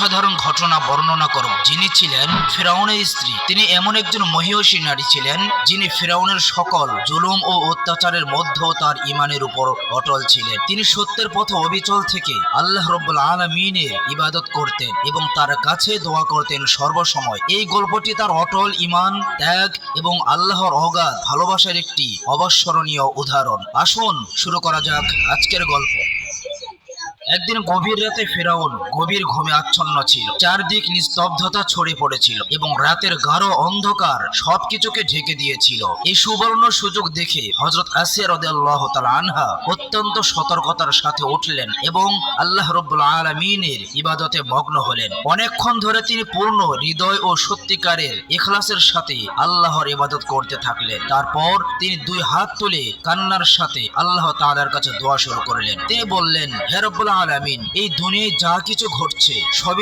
অসাধারণ ঘটনা বর্ণনা করব, যিনি ছিলেন ফিরাউনের স্ত্রী। তিনি এমন একজন মহিয়সী নারী ছিলেন যিনি ফিরাউনের সকল জুলুম ও অত্যাচারের মধ্যেও তার ঈমানের উপর অটল ছিলেন। তিনি সত্যের পথে অবিচল থেকে আল্লাহ রাব্বুল আলামিনের ইবাদত করতেন এবং তার কাছে দোয়া করতেন সর্বসময়। এই গল্পটি তার অটল ঈমান, ত্যাগ এবং আল্লাহর অগাধ ভালোবাসার একটি অবিস্মরণীয় উদাহরণ। আসুন শুরু করা যাক আজকের গল্প। একদিন গভীর রাতে ফিরাউন গভীর ঘুমে আচ্ছন্ন ছিল। চারদিক নিস্তব্ধতা ছড়িয়ে পড়েছিল এবং রাতের গাঢ় অন্ধকার সবকিছুকে ঢেকে দিয়েছিল। এই সুবর্ণ সুযোগ দেখে হযরত আসিয়া রাদিয়াল্লাহু তাআলা আনহা অত্যন্ত সতর্কতার সাথে উঠলেন এবং আল্লাহ রাব্বুল আলামিনের ইবাদতে মগ্ন হলেন। অনেকক্ষণ ধরে তিনি পূর্ণ হৃদয় ও সত্যিকারের ইখলাসের সাথে আল্লাহর ইবাদত করতে থাকলেন। তারপর তিনি দুই হাত তুলে কান্নার সাথে আল্লাহ তাআলার কাছে দোয়া শুরু করলেন। তিনি বললেন, হে রব্বুল আলামিন, এই দুনিয়ায় যা কিছু ঘটছে সবই